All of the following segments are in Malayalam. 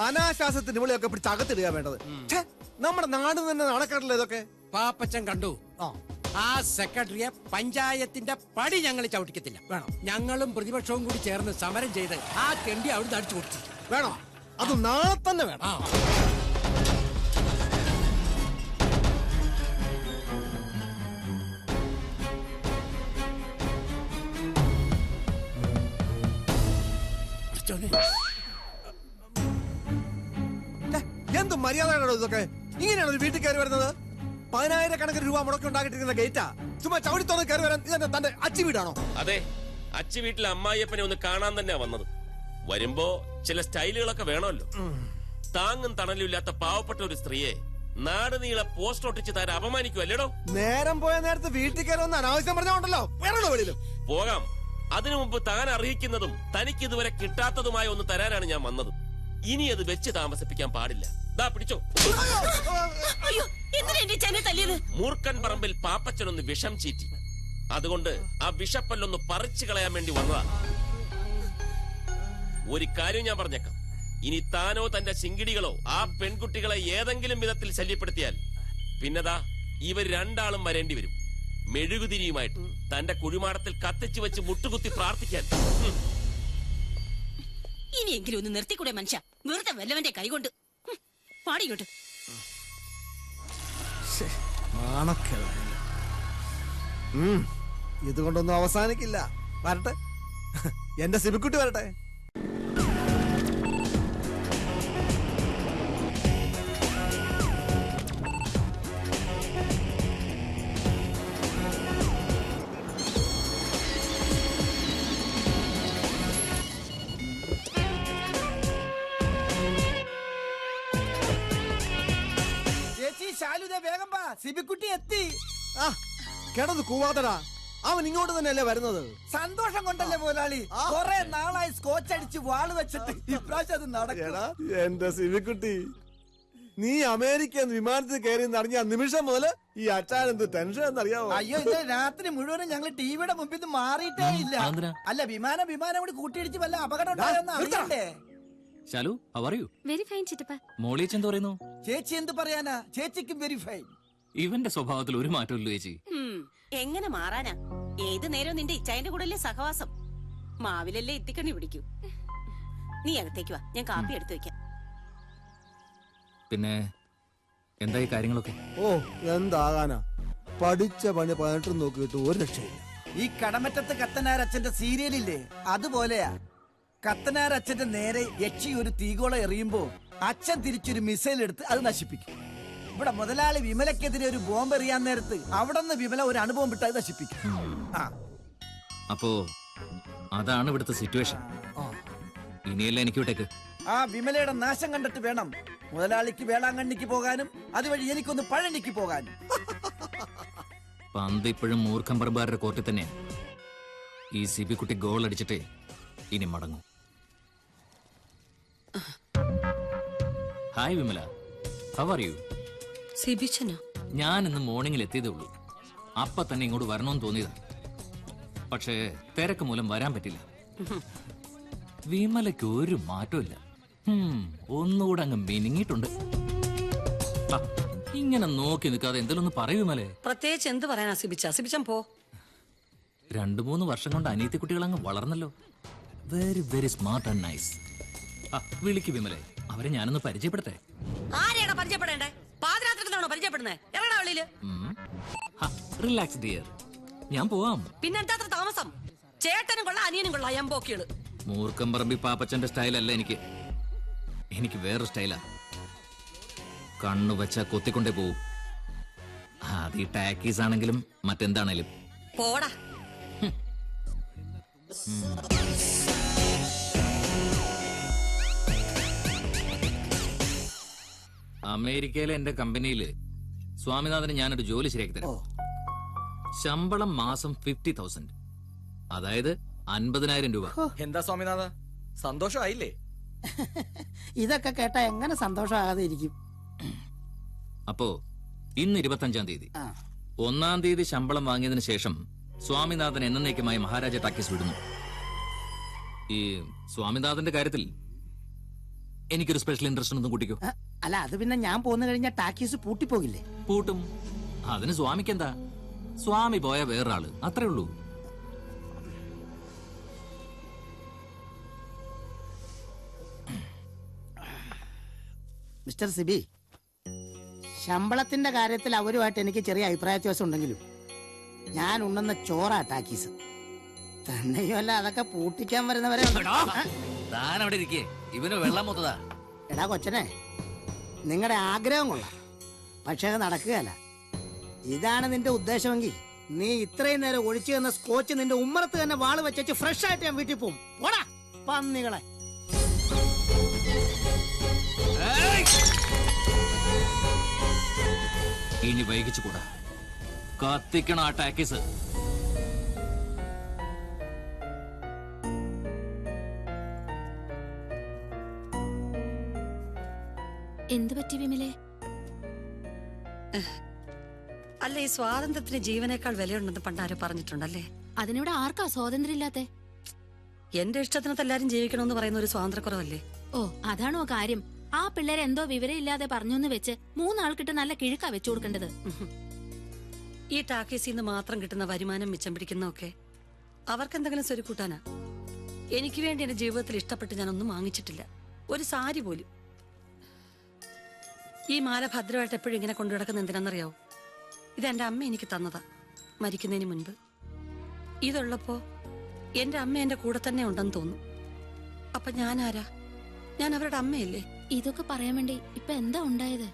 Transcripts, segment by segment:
അനാശാസത്തിന് വിളിയൊക്കെ പിടിച്ച് അകത്തിടുക വേണ്ടത്. നമ്മുടെ നാട് തന്നെ നടക്കാറില്ല ഇതൊക്കെ. പാപ്പച്ചൻ കണ്ടു, ആ സെക്രട്ടറിയെ പഞ്ചായത്തിന്റെ പടി ഞങ്ങൾ ചവിട്ടിക്കത്തില്ല. വേണം ഞങ്ങളും പ്രതിപക്ഷവും കൂടി ചേർന്ന് സമരം ചെയ്ത് ആ തെണ്ടി അവിടെ അടിച്ചു കൊടുത്തു. വേണം, അത് നാളെ തന്നെ വേണം. എന്ത് മര്യാദകളോ ഇതൊക്കെ? ഇങ്ങനെയാണ് ഒരു വീട്ടിൽ കയറി വരുന്നത്? 10,000 രൂപ മുടക്കി ഉണ്ടാക്കിട്ടിരിക്കുന്ന ഗേറ്റാ. ചുമ്മാ ചവിടിത്തോടെ കയറി വരാൻ ഇതെന്നെ തന്റെ അച്ചി വീടാണോ? അതെ, അച്ചി വീട്ടിലെ അമ്മായിയപ്പനെ ഒന്ന് കാണാൻ തന്നെയാ വന്നത്. വരുമ്പോ ചില സ്റ്റൈലുകളൊക്കെ വേണമല്ലോ. താങ്ങും തണലും ഇല്ലാത്ത പാവപ്പെട്ട ഒരു സ്ത്രീയെ നാട് നീളെ പോസ്റ്റ് ഒട്ടിച്ച് താൻ അപമാനിക്കുമല്ലേടോ? നേരം പോയ നേരത്തെ വീട്ടിൽ കയറി ഒന്ന് അനാവശ്യം പറഞ്ഞോണ്ടല്ലോ. വേണോ വെളിയിലും പോകാം. അതിനു മുമ്പ് താൻ അർഹിക്കുന്നതും തനിക്ക് ഇതുവരെ കിട്ടാത്തതുമായ ഒന്ന് തരാനാണ് ഞാൻ വന്നത്. ഇനി അത് വെച്ച് താമസിപ്പിക്കാൻ പാടില്ല. ദാ പിടിച്ചോ. മൂർഖൻ പറമ്പിൽ പാപ്പച്ചനൊന്ന് വിഷം ചീറ്റി. അതുകൊണ്ട് ആ വിഷപ്പല്ലൊന്ന് പറിച്ചു കളയാൻ വേണ്ടി വന്നതാ. ഒരു കാര്യം ഞാൻ പറഞ്ഞേക്കാം, ഇനി താനോ തന്റെ ശിങ്കിടികളോ ആ പെൺകുട്ടികളെ ഏതെങ്കിലും വിധത്തിൽ ശല്യപ്പെടുത്തിയാൽ പിന്നെതാ ഇവർ രണ്ടാളും വരേണ്ടി വരും. മെഴുകുതിരിയുമായിട്ട് തന്റെ കുഴിമാടത്തിൽ കത്തിച്ചു വെച്ച് മുട്ടുകുത്തി പ്രാർത്ഥിക്കാൻ. ഇനിയെങ്കിലും ഒന്ന് നിർത്തിക്കൂടെ മനുഷ്യ? വെറുതെ വല്ലവന്റെ കൈകൊണ്ട് പാടിയോട്ട്. ഇതുകൊണ്ടൊന്നും അവസാനിക്കില്ല. വരട്ടെ, എന്റെ സിബിക്കുട്ടി വരട്ടെ. വേഗം വാ, സിബിക്കുട്ടി എത്തി. കിടന്ന് കൂവാതടാ, അവൻ ഇങ്ങോട്ട് തന്നെയല്ലേ വരുന്നത്? സന്തോഷം കൊണ്ടല്ലേ മുതലാളി? കുറെ നാളായി സ്കോച്ച് അടിച്ച് വാള് വെച്ചിട്ട് ഇപ്രാവശ്യം അത് നടക്കടാ. എന്റെ സിബിക്കുട്ടി, നീ അമേരിക്കൻ വിമാനത്തിൽ കയറി നടങ്ങിയ നിമിഷം മുതല് ഈ അച്ഛൻ എന്ത് ടെൻഷൻ എന്നറിയാവോ? അയ്യോ, ഇന്നലെ രാത്രി മുഴുവനും ഞങ്ങൾ ടിവിയുടെ മുമ്പിൽ നിന്ന് മാറിയിട്ടേ ഇല്ല. അല്ല, വിമാനം കൂടി കൂട്ടിയിടിച്ച് വല്ല അപകടം ഉണ്ടായെന്ന് അറിയണ്ടേ? Shalu, how are you? Very fine ചിറ്റപ്പ. മോളിയേച്ചി എന്ത് പറയുന്നു? ചേച്ചി എന്ത് പറയാനാ, ചേച്ചിക്കും വെരി ഫൈൻ. ഇവന്റെ സ്വഭാവത്തിൽ ഒരു മാറ്റമില്ല ചേച്ചി. എങ്ങനെ മാറാനാ? ഏത് നേരവും നിന്റെ ഇച്ചായന്റെ കൂടെ അല്ലേ സഹവാസം? മാവിലല്ലേ ഇത്തിക്കണ്ണി പിടിക്കൂ. നീ അകത്തേക്ക് വാ, ഞാൻ കാപ്പി എടുത്തു വെക്കാം. പിന്നെ എന്തായി കാര്യങ്ങളൊക്കെ? ഓ, എന്താകാനാ, പഠിച്ച പണി 18 നോക്കിയിട്ട് ഒരു രക്ഷയില്ല. ഈ കടമറ്റത്ത് കത്തനാരച്ഛന്റെ സീരിയലില്ലേ, അതുപോലെയാ. കത്തനാരച്ഛന്റെ നേരെ യക്ഷി ഒരു തീകോളം എറിയുമ്പോ അച്ഛൻ തിരിച്ചൊരു മിസൈൽ എടുത്ത് അത് നശിപ്പിക്കും. ഇവിടെ മുതലാളി വിമലക്കെതിരെ ഒരു ബോംബ് എറിയാൻ നേരത്ത് അവിടെ നിന്ന് വിമല ഒരു അണുബോംബ് ഇട്ട് അത് നശിപ്പിക്കും. അപ്പോ അതാണ് ഇവിടുത്തെ സിറ്റുവേഷൻ. ഇനിയല്ല എനിക്ക് വിട്ടേക്ക്. ആ വിമലയുടെ നാശം കണ്ടിട്ട് വേണം മുതലാളിക്ക് വേളാങ്കണ്ണിക്ക് പോകാനും അതുവഴി എനിക്കൊന്ന് പഴനിക്ക് പോകാനും. പന്ത് ഇപ്പോഴും മൂർഖം പറമ്പുകാരുടെ കോർട്ടിൽ തന്നെയാ. ഈ സിബിക്കുട്ടി ഗോൾ അടിച്ചിട്ടേ ഇനി മടങ്ങും. Hi Vimala, how are you? സിബിച്ചനോ? ഞാൻ ഇന്ന് മോർണിംഗിൽ എത്തിയതേ ഉള്ളൂ. അപ്പൊ തന്നെ ഇങ്ങോട്ട് വരണമെന്ന് തോന്നിയതാ. പക്ഷേ തിരക്ക് മൂലം വരാൻ പറ്റില്ല. വിമലയ്ക്ക് ഒരു മാറ്റമില്ല. ഒന്നുകൂടെ അങ്ങ് മിനിങ്ങിയിട്ടുണ്ട്. ഇങ്ങനെ നോക്കി നിൽക്കാതെ എന്തെങ്കിലും ഒന്ന് പറയൂ വിമലെ. പ്രത്യേകിച്ച് എന്ത് പറയാനാ സിബിച്ചൻ പോ. 2-3 വർഷം കൊണ്ട് അനിയത്തി കുട്ടികൾ അങ്ങ് വളർന്നല്ലോ. Very very smart and nice. വിളിക്ക് വിമലെ, അവരെ ഞാനൊന്ന് പരിചയപ്പെടുത്തേ. ആരെയാണോ പരിചയപ്പെടേണ്ടേ? പാതിരാത്രിക്കാണോ പരിചയപ്പെടുന്നത്? ഇറങ്ങടാ വെളിയില്. റിലാക്സ് ഡിയർ, ഞാൻ പോവാം. പിന്നെന്താ താമസം? ചേട്ടനും കൊള്ളാം, അനിയനും കൊള്ളാം, എംബോക്കികള്. മൂർഖം പറമ്പി പാപ്പച്ചന്റെ സ്റ്റൈലല്ല എനിക്ക് വേറൊരു സ്റ്റൈലാ. കണ്ണു വെച്ചാ കൊത്തിക്കൊണ്ടേ പോവും. അത് ഈ ടാക്കീസ് ആണെങ്കിലും മറ്റെന്താണേലും. പോടാ. അമേരിക്കയിലെ എന്റെ കമ്പനിയില് സ്വാമിനാഥന് ഞാനൊരു ജോലി ശരിയാക്കി തരാം. ശമ്പളം മാസം 50,000, അതായത് 50,000 രൂപ. എന്താ സ്വാമിനാഥ, സന്തോഷമായില്ലേ? ഇതൊക്കെ കേട്ടാ എങ്ങനെ സന്തോഷമാകാതെ ഇരിക്കും. അപ്പോ ഇന്ന് 25-ാം തീയതി 1-ാം തീയതി ശമ്പളം വാങ്ങിയതിനു ശേഷം സ്വാമിനാഥൻ എന്നേക്കുമായി മഹാരാജ ടാക്കീസ് വിടുന്നു. ഈ സ്വാമിനാഥന്റെ കാര്യത്തിൽ എനിക്കൊരു സ്പെഷ്യൽ ഇൻട്രസ്റ്റ് ഒന്നും കൂട്ടിക്കോ. അല്ല അത് പിന്നെ ഞാൻ പോന്നു കഴിഞ്ഞാൽ ടാക്കീസ് പൂട്ടിപ്പോകില്ലേ? പൂട്ടും. അതിന് സ്വാമിക്ക് എന്താ? സ്വാമി പോയ വേറൊരാള്, അത്രേ ഉള്ളൂ. മിസ്റ്റർ സിബി, ശമ്പളത്തിന്റെ കാര്യത്തിൽ അവരുമായിട്ട് എനിക്ക് ചെറിയ അഭിപ്രായ വ്യത്യാസം ഉണ്ടെങ്കിലും ഞാൻ ഉണ്ണുന്ന ചോറാ ടാക്കീസ്. തന്നെയുമല്ല അതൊക്കെ പൂട്ടിക്കാൻ വരുന്നവരെ താൻ അവിടെ ഇരിക്കേ, ഇവന് വെള്ളം മൊത്തതാ. എടാ കൊച്ചനെ, നിങ്ങളുടെ ആഗ്രഹം കൊള്ളാം, പക്ഷെ അത് നടക്കുകയല്ല. ഇതാണ് നിന്റെ ഉദ്ദേശമെങ്കിൽ നീ ഇത്രയും നേരം ഒഴിച്ചു തന്ന സ്കോച്ച് നിന്റെ ഉമ്മറത്ത് തന്നെ വാള് വെച്ചു ഫ്രഷ് ആയിട്ട് ഞാൻ വീട്ടിൽ പോകും. പോടാ പന്നികളെ. ഇനി വൈകിച്ചുകൂടാ, കത്തിക്കണം ആ ടാക്കീസ്. എന്ത് പറ്റി വിമലേ? അല്ല, ഈ സ്വാതന്ത്ര്യത്തിന് ജീവനേക്കാൾ വിലയുണ്ടെന്ന് പണ്ടാരോ പറഞ്ഞിട്ടുണ്ടല്ലേ? അതിനിവിടെ ആർക്കാ സ്വാതന്ത്ര്യം ഇല്ലാത്തെ? എന്റെ ഇഷ്ടത്തിനകത്ത് എല്ലാരും ജീവിക്കണമെന്ന് പറയുന്ന ഒരു സ്വാതന്ത്ര്യക്കുറവല്ലേ? ഓ അതാണോ കാര്യം? ആ പിള്ളേരെ എന്തോ വിവരമില്ലാതെ പറഞ്ഞൊന്ന് വെച്ച് 3 ആൾക്കിട്ട് നല്ല കിഴുക്കാ വെച്ചു കൊടുക്കേണ്ടത്. ഈ ടാക്കീസിൽ നിന്ന് മാത്രം കിട്ടുന്ന വരുമാനം മിച്ചം പിടിക്കുന്നതൊക്കെ അവർക്കെന്തെങ്കിലും സ്വരുക്കൂട്ടാനാ. എനിക്ക് വേണ്ടി എന്റെ ജീവിതത്തിൽ ഇഷ്ടപ്പെട്ട് ഞാനൊന്നും വാങ്ങിച്ചിട്ടില്ല, ഒരു സാരി പോലും. ഈ മാല ഭദ്രമായിട്ട് എപ്പോഴും ഇങ്ങനെ കൊണ്ടു കിടക്കുന്ന എന്തിനാണെന്നറിയാവോ? ഇതെന്റെ അമ്മ എനിക്ക് തന്നതാ മരിക്കുന്നതിന് മുൻപ്. ഇതുള്ളപ്പോ എന്റെ അമ്മ എന്റെ കൂടെ തന്നെ ഉണ്ടെന്ന് തോന്നും. അപ്പൊ ഞാൻ ആരാ? ഞാൻ അവരുടെ അമ്മയല്ലേ? ഇതൊക്കെ പറയാൻ വേണ്ടി ഇപ്പൊ എന്താ ഉണ്ടായത്?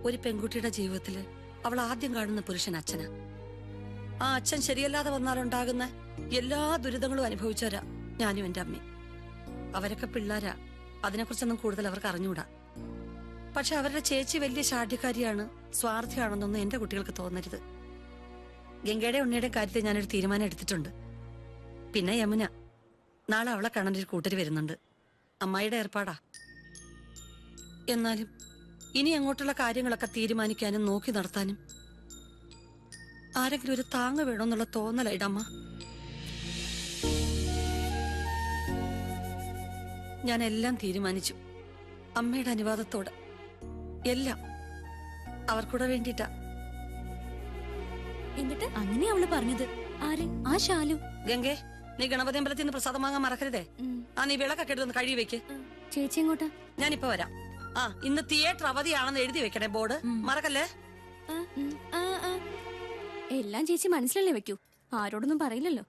ഒരു പെൺകുട്ടിയുടെ ജീവിതത്തില് അവൾ ആദ്യം കാണുന്ന പുരുഷൻ അച്ഛനാ. ആ അച്ഛൻ ശരിയല്ലാതെ വന്നാലുണ്ടാകുന്ന എല്ലാ ദുരിതങ്ങളും അനുഭവിച്ചവരാ ഞാനും എന്റെ അമ്മയും. അവരൊക്കെ പിള്ളേരാ, അതിനെക്കുറിച്ചൊന്നും കൂടുതൽ അവർക്ക് അറിഞ്ഞൂടാ. പക്ഷെ അവരുടെ ചേച്ചി വലിയ ശാഠ്യക്കാരിയാണ്, സ്വാർത്ഥിയാണെന്നൊന്നും എന്റെ കുട്ടികൾക്ക് തോന്നരുത്. ഗംഗയുടെ ഉണ്ണിയുടെ കാര്യത്തിൽ ഞാനൊരു തീരുമാനം എടുത്തിട്ടുണ്ട്. പിന്നെ യമുന, നാളെ അവളെ കാണാൻ ഒരു കൂട്ടര് വരുന്നുണ്ട്. അമ്മായിയുടെ ഏർപ്പാടാ. എന്നാലും ഇനി അങ്ങോട്ടുള്ള കാര്യങ്ങളൊക്കെ തീരുമാനിക്കാനും നോക്കി നടത്താനും ആരെങ്കിലും ഒരു താങ്ങ് വേണമെന്നുള്ള തോന്നലായിടമ്മ. ഞാൻ എല്ലാം തീരുമാനിച്ചു, അമ്മയുടെ അനുവാദത്തോടെ. എല്ലാം അവർക്കൂടെ വേണ്ടിട്ടാ. എന്നിട്ട് അങ്ങനെ അവള് പറഞ്ഞത്? ആര്? ആ ശാലു. ഗംഗേ, നീ ഗണപതി അമ്പലത്തിൽ നിന്ന് പ്രസാദം വാങ്ങാൻ മറക്കരുതേ. ആ നീ വിളക്കൊക്കെ എടുത്തൊന്ന് കഴുകി വെക്ക്. ചേച്ചി എങ്ങോട്ടാ? ഞാനിപ്പോ വരാം. ആ ഇന്ന് തിയേറ്റർ അവധിയാണെന്ന് എഴുതി വെക്കണേ ബോർഡ്, മറക്കല്ലേ. എല്ലാം ചേച്ചി മനസ്സിലല്ലേ വെക്കൂ, ആരോടൊന്നും പറയില്ലല്ലോ.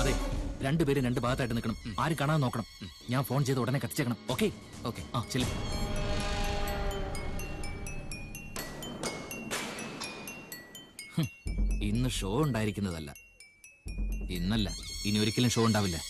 അതെ, രണ്ടുപേരും 2 ഭാഗത്തായിട്ട് നിൽക്കണം, ആരും കാണാൻ നോക്കണം. ഞാൻ ഫോൺ ചെയ്ത് ഉടനെ കത്തിച്ചേക്കണം. Okay okay. ആ ശരി. ഇന്ന് ഷോ ഉണ്ടായിരിക്കുന്നതല്ല, ഇന്നല്ല, ഇനി ഒരിക്കലും ഷോ ഉണ്ടാവില്ല.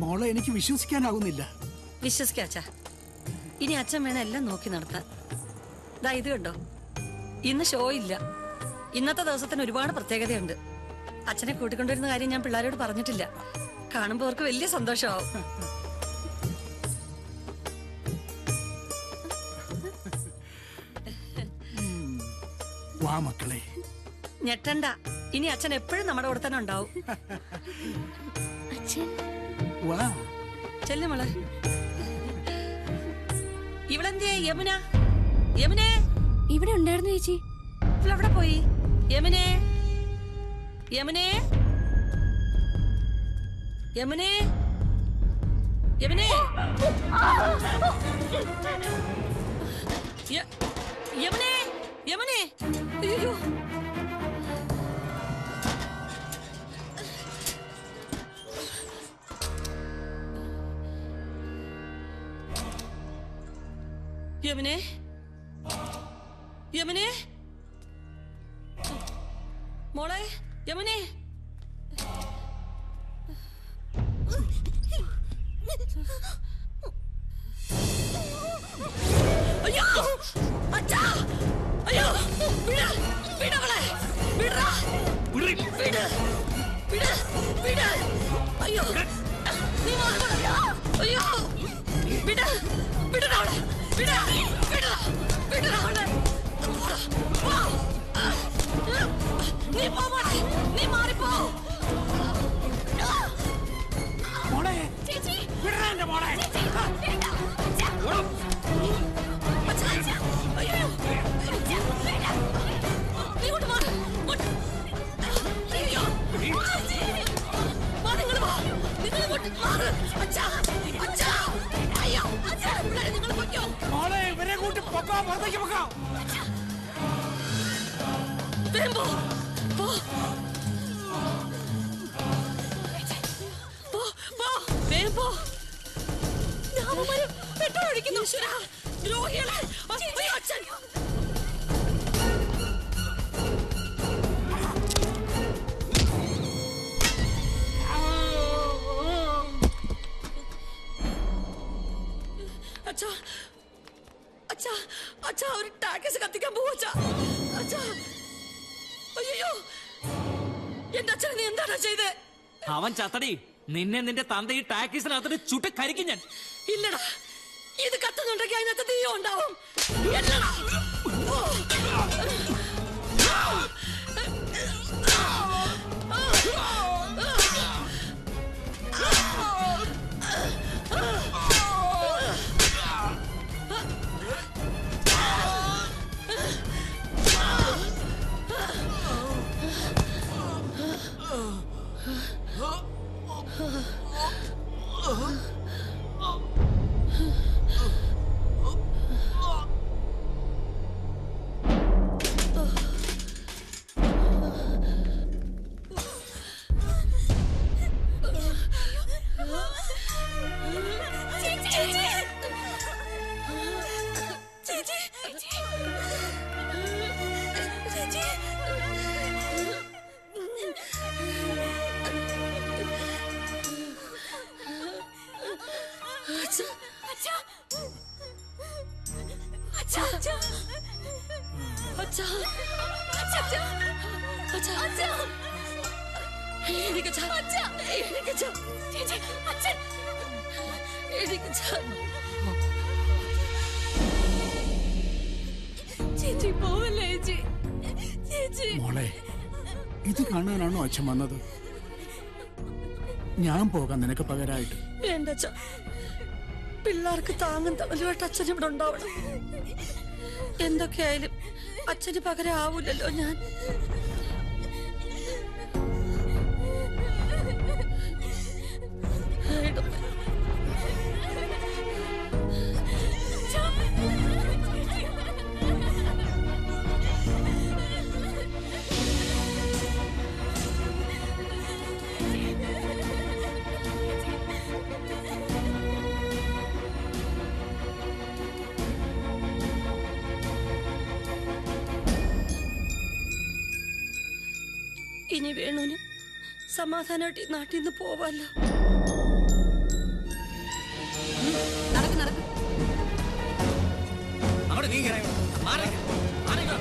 മോളെ എനിക്ക് വിശ്വസിക്കാനാവുന്നില്ല. വിശ്വസിക്കാച്ചാ, ഇനി അച്ഛൻ വേണം എല്ലാം നോക്കി നടത്താൻ. ഇത് കണ്ടോ, ഇന്ന് ഷോ ഇല്ല. ഇന്നത്തെ ദിവസത്തിന് ഒരുപാട് പ്രത്യേകതയുണ്ട്. അച്ഛനെ കൂട്ടിക്കൊണ്ടിരുന്ന കാര്യം ഞാൻ പിള്ളേരോട് പറഞ്ഞിട്ടില്ല. കാണുമ്പോ അവർക്ക് വലിയ സന്തോഷമാവും. വാ മക്കളെ. ഞെട്ടണ്ട, ഇനി അച്ഛൻ എപ്പോഴും നമ്മുടെ കൂടെ തന്നെ ഉണ്ടാവും. വാ ചെല്ലു മോളെ. ഇവളെന്തിയേ? യമുന, യമുനേ. ഇവിടെ ഉണ്ടായിരുന്നു ചേച്ചി. ഇവളെവിടെ പോയി? യമുനേ, യമുനേ, യമുനേ, യമുനേ, യമുനേ, യമുനേ. അയ്യോ, യമുനേ, യമുനേ, മോളെ, യമുനേ. അയ്യോ, അച്ഛാ, അയ്യോ, വിട്, വിടവളെ, വിടറാ, വിട്, വിട്, വിട്, അയ്യോ, നീ മാറണം, അയ്യോ, വിട്, വിടവളെ, വിട്, വിട, വിടവളെ, നീ പോ മോളെ, നീ മാറിപ്പോ. മോളെ ചേച്ചി, വിടടാ എന്റെ മോളെ. അച്ഛാ, അയ്യോ, നീ കൊണ്ട് മാറ്, അയ്യോ, നിങ്ങൾ വാ, നിങ്ങൾ ഇങ്ങോട്ട് മാറ്. അച്ഛാ, അച്ഛാ, അയ്യോ, അച്ഛാ, പിള്ളേരെ നിങ്ങൾ പൊയ്ക്കോ. മോളെ ഇവരെ കൂട്ടി പൊക്കോ, പുറത്തേക്ക് പൊക്കോ. വേഗം പോ, പോ, പോ, പോ, വേഗം പോ. പെട്രോൾ ഒഴിക്കുന്നു. ദ്രോഹികളെ, അച്ഛൻ. അച്ഛാ, അച്ഛാ, അച്ഛാ, ഒരു ടാക്സി കത്തിക്കാൻ പോവാ. അച്ഛാ, അയ്യോ, എന്റെ അച്ഛനെ നീ എന്താണോ ചെയ്തേ? അവൻ ചത്തടി. നിന്നെ നിന്റെ തന്ത ഈ ടാക്കീസിനകത്ത് ചുട്ട് കരിക്കും ഞാൻ. ഇല്ലടാ, ഇത് കത്തുന്നുണ്ടെങ്കിൽ അതിനകത്ത് തീയോ ഉണ്ടാവും. എല്ലടാ. മോളെ ഇത് കാണാനാണോ അച്ഛൻ വന്നത്? ഞാൻ പോകാം നിനക്ക് പകരമായിട്ട്. വേണ്ട അച്ഛാ, പിള്ളേർക്ക് താങ്ങും തണലുമായിട്ട് അച്ഛൻ ഇവിടെ ഉണ്ടാവണം. എന്തൊക്കെയായാലും അച്ഛന് പകരം ആവൂലല്ലോ ഞാൻ. ഇനി വേണോന് സമാധാനമായിട്ട് നാട്ടിൽ നിന്ന് പോവാല്ലോ. നടക്കും. അവിടെ നീ ഇങ്ങനെ മാറി, മാറി ഇങ്ങ്.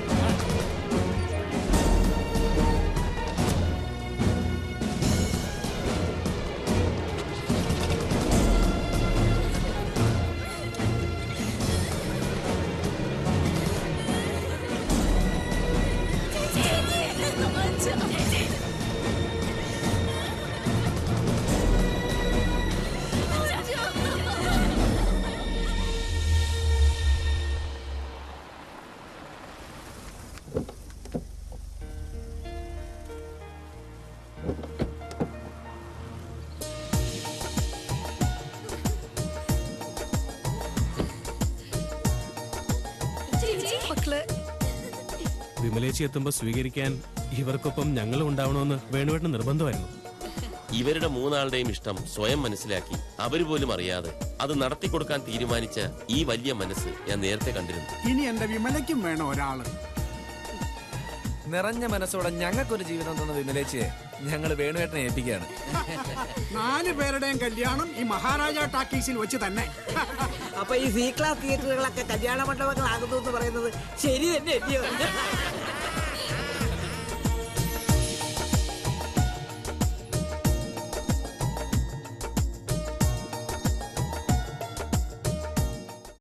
മക്കളെ, വിമലേച്ചി എത്തുമ്പോ സ്വീകരിക്കാൻ ഇവർക്കൊപ്പം ഞങ്ങളും ഉണ്ടാവണമെന്ന് വേണുവേട്ടന് നിർബന്ധമായിരുന്നു. ഇവരുടെ മൂന്നാളുടെയും ഇഷ്ടം സ്വയം മനസ്സിലാക്കി അവര് പോലും അറിയാതെ അത് നടത്തിക്കൊടുക്കാൻ തീരുമാനിച്ച ഈ വലിയ മനസ്സ് ഞാൻ നേരത്തെ കണ്ടിരുന്നു. ഇനി എന്റെ വിമലയ്ക്കും വേണം ഒരാള്. നിറഞ്ഞ മനസ്സോടെ ഞങ്ങൾക്കൊരു ജീവിതം തന്ന വിമലേച്ചിയെ ഞങ്ങൾ വേണുവേട്ടനെ ഏൽപ്പിക്കുകയാണ്. 4 പേരുടെയും കല്യാണം ഈ മഹാരാജ ടാക്കീസിൽ വെച്ച് തന്നെ. അപ്പൊ ഈ സി ക്ലാസ് തിയേറ്ററുകളൊക്കെ കല്യാണ മണ്ഡപങ്ങളാകുന്നു എന്ന് പറയുന്നത് ശരി തന്നെ.